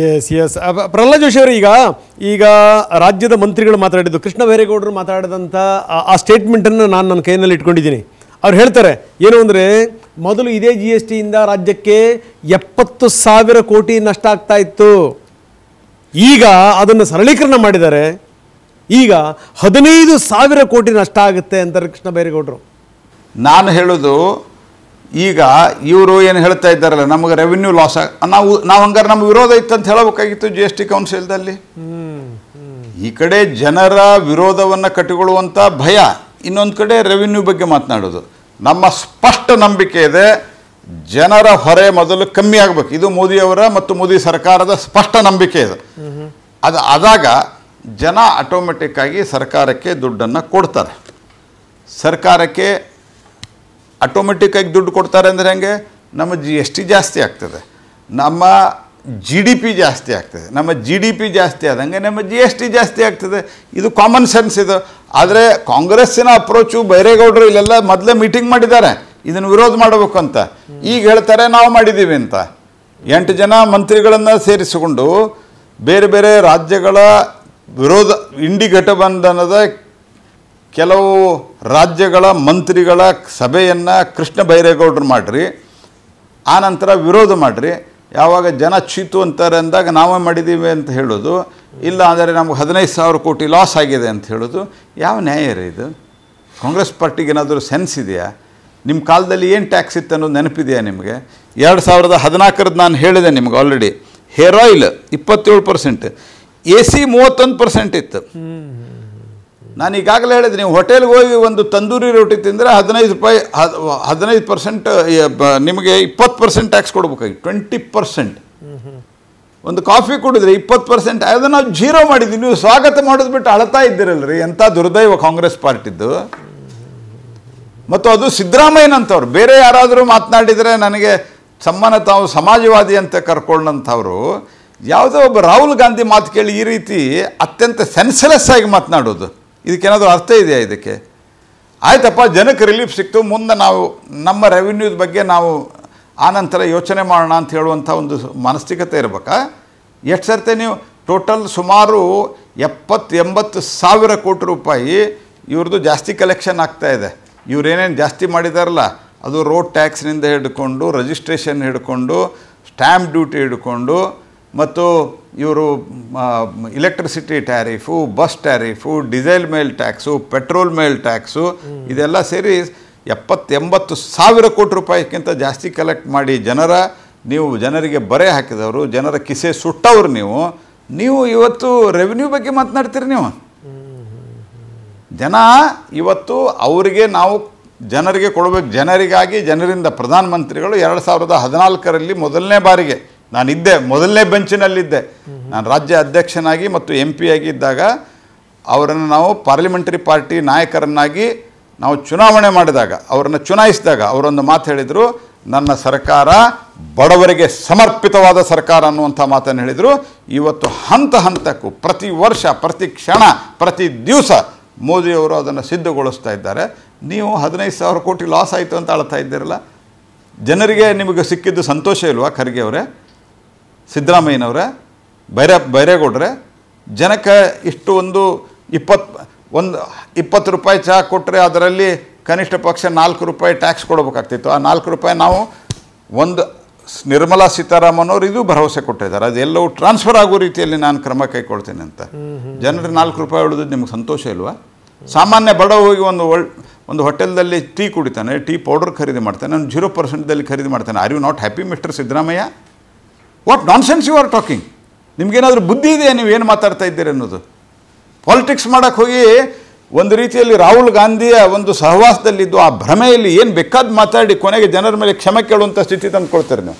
S S Pralhad Joshi ಅವರು ಈಗ ರಾಜ್ಯದ ಮಂತ್ರಿಗಳು ಮಾತಾಡಿದ್ದು, ಕೃಷ್ಣ ಬೈರೇಗೌಡರು ಮಾತಾಡಿದಂಥ ಆ ಸ್ಟೇಟ್ಮೆಂಟನ್ನು ನಾನು ನನ್ನ ಕೈಯಲ್ಲಿ ಇಟ್ಕೊಂಡಿದ್ದೀನಿ. ಅವ್ರು ಹೇಳ್ತಾರೆ ಏನು ಅಂದರೆ, ಮೊದಲು ಇದೇ GST ಇಂದ ರಾಜ್ಯಕ್ಕೆ 70,000 ಕೋಟಿ ನಷ್ಟ ಆಗ್ತಾ ಇತ್ತು. ಈಗ ಅದನ್ನು ಸರಳೀಕರಣ ಮಾಡಿದ್ದಾರೆ. ಈಗ 15,000 ಕೋಟಿ ನಷ್ಟ ಆಗುತ್ತೆ ಅಂತಾರೆ ಕೃಷ್ಣ ಬೈರೇಗೌಡರು. ನಾನು ಹೇಳೋದು, ಈಗ ಇವರು ಏನು ಹೇಳ್ತಾ ಇದ್ದಾರಲ್ಲ, ನಮಗೆ ರೆವಿನ್ಯೂ ಲಾಸ್ ನಾವು ಹಂಗಾರೆ ನಮ್ಮ ವಿರೋಧ ಇತ್ತು ಅಂತ ಹೇಳಬೇಕಾಗಿತ್ತು GST ಕೌನ್ಸಿಲ್ದಲ್ಲಿ. ಈ ಕಡೆ ಜನರ ವಿರೋಧವನ್ನು ಕಟ್ಟಿಕೊಳ್ಳುವಂಥ ಭಯ, ಇನ್ನೊಂದು ಕಡೆ ರೆವಿನ್ಯೂ ಬಗ್ಗೆ ಮಾತನಾಡೋದು. ನಮ್ಮ ಸ್ಪಷ್ಟ ನಂಬಿಕೆ ಇದೆ, ಜನರ ಹೊರೆ ಮೊದಲು ಕಮ್ಮಿ ಆಗಬೇಕು. ಇದು ಮೋದಿಯವರ ಮತ್ತು ಮೋದಿ ಸರ್ಕಾರದ ಸ್ಪಷ್ಟ ನಂಬಿಕೆ ಇದೆ. ಅದು ಆದಾಗ ಜನ ಆಟೋಮೆಟಿಕ್ ಆಗಿ ಸರ್ಕಾರಕ್ಕೆ ದುಡ್ಡನ್ನು ಕೊಡ್ತಾರೆ. ಸರ್ಕಾರಕ್ಕೆ ಆಟೋಮೆಟಿಕ್ಕಾಗಿ ದುಡ್ಡು ಕೊಡ್ತಾರೆ ಅಂದರೆ ಹೆಂಗೆ? ನಮ್ಮ GST ಜಾಸ್ತಿ ಆಗ್ತದೆ, ನಮ್ಮ GDP ಜಾಸ್ತಿ ಆಗ್ತದೆ. ನಮ್ಮ GDP ಜಾಸ್ತಿ ಆದಂಗೆ ನಮ್ಮ GST ಜಾಸ್ತಿ ಆಗ್ತದೆ. ಇದು ಕಾಮನ್ ಸೆನ್ಸ್ ಇದು. ಆದರೆ ಕಾಂಗ್ರೆಸ್ಸಿನ ಅಪ್ರೋಚು, ಬೈರೇಗೌಡರು ಇಲ್ಲೆಲ್ಲ ಮೊದಲೇ ಮೀಟಿಂಗ್ ಮಾಡಿದ್ದಾರೆ ಇದನ್ನು ವಿರೋಧ ಮಾಡಬೇಕು ಅಂತ. ಈಗ ಹೇಳ್ತಾರೆ ನಾವು ಮಾಡಿದ್ದೀವಿ ಅಂತ. 8 ಜನ ಮಂತ್ರಿಗಳನ್ನು ಸೇರಿಸಿಕೊಂಡು ಬೇರೆ ಬೇರೆ ರಾಜ್ಯಗಳ ವಿರೋಧ, ಇಂಡಿ ಘಟಬಂಧನದ ಕೆಲವು ರಾಜ್ಯಗಳ ಮಂತ್ರಿಗಳ ಸಭೆಯನ್ನು ಕೃಷ್ಣ ಬೈರೇಗೌಡರು ಮಾಡಿರಿ, ಆನಂತರ ವಿರೋಧ ಮಾಡಿರಿ. ಯಾವಾಗ ಜನ ಚೀತು ಅಂತಾರೆ ಅಂದಾಗ ನಾವೇ ಮಾಡಿದ್ದೀವಿ ಅಂತ ಹೇಳೋದು, ಇಲ್ಲ ಅಂದರೆ ನಮಗೆ 15,000 ಕೋಟಿ ಲಾಸ್ ಆಗಿದೆ ಅಂತ ಹೇಳೋದು ಯಾವ ನ್ಯಾಯ ರೀ ಇದು? ಕಾಂಗ್ರೆಸ್ ಪಾರ್ಟಿಗೆ ಏನಾದರೂ ಸೆನ್ಸ್ ಇದೆಯಾ? ನಿಮ್ಮ ಕಾಲದಲ್ಲಿ ಏನು ಟ್ಯಾಕ್ಸ್ ಇತ್ತು ಅನ್ನೋದು ನೆನಪಿದೆಯಾ ನಿಮಗೆ? 2014 ನಾನು ಹೇಳಿದೆ ನಿಮ್ಗೆ ಆಲ್ರೆಡಿ. ಹೇರ್ ಆಯಿಲ್ 27%, AC 31% ಇತ್ತು. ನಾನು ಈಗಾಗಲೇ ಹೇಳಿದೆ, ನೀವು ಹೋಟೆಲ್ಗೆ ಹೋಗಿ ಒಂದು ತಂದೂರಿ ರೋಟಿ ತಿಂದರೆ 15 ರೂಪಾಯಿ 15% ನಿಮಗೆ 20% ಟ್ಯಾಕ್ಸ್ ಕೊಡ್ಬೇಕಾಗಿ 20%. ಒಂದು ಕಾಫಿ ಕುಡಿದ್ರೆ 20%. ಅದನ್ನು ನಾವು ಜೀರೋ ಮಾಡಿದ್ವಿ. ನೀವು ಸ್ವಾಗತ ಮಾಡೋದು ಬಿಟ್ಟು ಅಳ್ತಾ ಇದ್ದೀರಲ್ರಿ, ಎಂಥ ದುರ್ದೈವ ಕಾಂಗ್ರೆಸ್ ಪಾರ್ಟಿದ್ದು. ಮತ್ತು ಅದು ಸಿದ್ದರಾಮಯ್ಯನಂಥವ್ರು. ಬೇರೆ ಯಾರಾದರೂ ಮಾತನಾಡಿದರೆ ನನಗೆ ತಾವು ಸಮಾಜವಾದಿ ಅಂತ ಕರ್ಕೊಂಡಂಥವ್ರು, ಯಾವುದೋ ಒಬ್ಬ ರಾಹುಲ್ ಗಾಂಧಿ ಮಾತು ಕೇಳಿ ಈ ರೀತಿ ಅತ್ಯಂತ ಸೆನ್ಸ್ಲೆಸ್ ಆಗಿ ಮಾತನಾಡೋದು, ಇದಕ್ಕೇನಾದರೂ ಅರ್ಥ ಇದೆಯಾ ಇದಕ್ಕೆ? ಆಯ್ತಪ್ಪ, ಜನಕ್ಕೆ ರಿಲೀಫ್ ಸಿಕ್ತು, ಮುಂದೆ ನಾವು ನಮ್ಮ ರೆವಿನ್ಯೂದ ಬಗ್ಗೆ ನಾವು ಆನಂತರ ಯೋಚನೆ ಮಾಡೋಣ ಅಂತ ಹೇಳುವಂಥ ಒಂದು ಮಾನಸಿಕತೆ ಇರಬೇಕಾ? ಎಷ್ಟು ಸರ್ತೆ ನೀವು ಟೋಟಲ್ ಸುಮಾರು 70-80 ಸಾವಿರ ಕೋಟಿ ರೂಪಾಯಿ ಇವ್ರದ್ದು ಜಾಸ್ತಿ ಕಲೆಕ್ಷನ್ ಆಗ್ತಾಯಿದೆ. ಇವರೇನೇನು ಜಾಸ್ತಿ ಮಾಡಿದಾರಲ್ಲ, ಅದು ರೋಡ್ ಟ್ಯಾಕ್ಸ್ನಿಂದ ಹಿಡ್ಕೊಂಡು, ರಿಜಿಸ್ಟ್ರೇಷನ್ ಹಿಡ್ಕೊಂಡು, ಸ್ಟ್ಯಾಂಪ್ ಡ್ಯೂಟಿ ಹಿಡ್ಕೊಂಡು, ಮತ್ತು ಇವರು electricity tariff, bus tariff, diesel ಮೇಲ್ ಟ್ಯಾಕ್ಸು, ಪೆಟ್ರೋಲ್ ಮೇಲ್ ಟ್ಯಾಕ್ಸು, ಇದೆಲ್ಲ ಸೇರಿ 70-80 ಸಾವಿರ ಕೋಟಿ ರೂಪಾಯಿಗಿಂತ ಜಾಸ್ತಿ ಕಲೆಕ್ಟ್ ಮಾಡಿ ನೀವು ಜನರಿಗೆ ಬರೆ ಹಾಕಿದವರು, ಜನರ ಕಿಸೆ ಸುಟ್ಟವರು ನೀವು ಇವತ್ತು ರೆವಿನ್ಯೂ ಬಗ್ಗೆ ಮಾತನಾಡ್ತೀರಿ. ನೀವು ಜನ ಇವತ್ತು ಅವರಿಗೆ ನಾವು ಜನರಿಗೆ ಕೊಡಬೇಕು. ಜನರಿಗಾಗಿ, ಜನರಿಂದ ಪ್ರಧಾನಮಂತ್ರಿಗಳು 2014ರಲ್ಲಿ ಮೊದಲನೇ ಬಾರಿಗೆ ನಾನಿದ್ದೆ, ಮೊದಲನೇ ಬೆಂಚಿನಲ್ಲಿದ್ದೆ. ನಾನು ರಾಜ್ಯ ಅಧ್ಯಕ್ಷನಾಗಿ ಮತ್ತು MP ಆಗಿದ್ದಾಗ ಅವರನ್ನು ನಾವು ಪಾರ್ಲಿಮೆಂಟರಿ ಪಾರ್ಟಿ ನಾಯಕರನ್ನಾಗಿ ನಾವು ಚುನಾವಣೆ ಮಾಡಿದಾಗ, ಅವರನ್ನು ಚುನಾಯಿಸಿದಾಗ ಅವರೊಂದು ಮಾತು ಹೇಳಿದರು, ನನ್ನ ಸರ್ಕಾರ ಬಡವರಿಗೆ ಸಮರ್ಪಿತವಾದ ಸರ್ಕಾರ ಅನ್ನುವಂಥ ಮಾತನ್ನು ಹೇಳಿದರು. ಇವತ್ತು ಹಂತ ಹಂತಕ್ಕೂ, ಪ್ರತಿ ವರ್ಷ, ಪ್ರತಿ ಕ್ಷಣ, ಪ್ರತಿ ದಿವಸ ಮೋದಿಯವರು ಅದನ್ನು ಸಿದ್ಧಗೊಳಿಸ್ತಾ ಇದ್ದಾರೆ. ನೀವು 15,000 ಕೋಟಿ ಲಾಸ್ ಆಯಿತು ಅಂತ ಅಳ್ತಾ ಇದ್ದೀರಲ್ಲ, ಜನರಿಗೆ ನಿಮಗೆ ಸಿಕ್ಕಿದ್ದು ಸಂತೋಷ ಇಲ್ವಾ? ಖರ್ಗೆ ಅವರೇ, ಸಿದ್ದರಾಮಯ್ಯನವರೇ, ಬೈರೇಗೌಡರೇ, ಜನಕ್ಕೆ ಇಷ್ಟು ಒಂದು 20 ರೂಪಾಯಿ ಚಹಾ ಕೊಟ್ಟರೆ ಅದರಲ್ಲಿ ಕನಿಷ್ಠ ಪಕ್ಷ 4 ರೂಪಾಯಿ ಟ್ಯಾಕ್ಸ್ ಕೊಡಬೇಕಾಗ್ತಿತ್ತು. ಆ 4 ರೂಪಾಯಿ ನಾವು ನಿರ್ಮಲಾ ಸೀತಾರಾಮನ್ ಅವರು ಇದು ಭರವಸೆ ಕೊಟ್ಟಿದ್ದಾರೆ, ಅದೆಲ್ಲವೂ ಟ್ರಾನ್ಸ್ಫರ್ ಆಗೋ ರೀತಿಯಲ್ಲಿ ನಾನು ಕ್ರಮ ಕೈಗೊಳ್ತೀನಿ ಅಂತ. ಜನರಿಗೆ 4 ರೂಪಾಯಿ ಉಳಿದು ನಿಮ್ಗೆ ಸಂತೋಷ ಇಲ್ವಾ? ಸಾಮಾನ್ಯ ಬಡ ಹೋಗಿ ಒಂದು ಹೋಟೆಲ್ದಲ್ಲಿ ಟೀ ಕುಡಿತಾನೆ, ಟೀ ಪೌಡರ್ ಖರೀದಿ ಮಾಡ್ತಾನೆ, ನಾನು 0%ದಲ್ಲಿ ಖರೀದಿ ಮಾಡ್ತಾನೆ. Are you not happy mister Siddaramaiah? What nonsense you are talking? ನಿಮಗೇನಾದರೂ ಬುದ್ಧಿ ಇದೆಯಾ ನೀವು ಏನು ಮಾತಾಡ್ತಾ ಇದ್ದೀರಿ ಅನ್ನೋದು? ಪಾಲಿಟಿಕ್ಸ್ ಮಾಡೋಕ್ಕೆ ಹೋಗಿ ಒಂದು ರೀತಿಯಲ್ಲಿ ರಾಹುಲ್ ಗಾಂಧಿಯ ಒಂದು ಸಹವಾಸದಲ್ಲಿದ್ದು ಆ ಭ್ರಮೆಯಲ್ಲಿ ಏನು ಬೇಕಾದ ಮಾತಾಡಿ ಕೊನೆಗೆ ಜನರ ಮೇಲೆ ಕ್ಷಮೆ ಕೇಳುವಂಥ ಸ್ಥಿತಿ ತಂದುಕೊಳ್ತಾರೆ ನೀವು.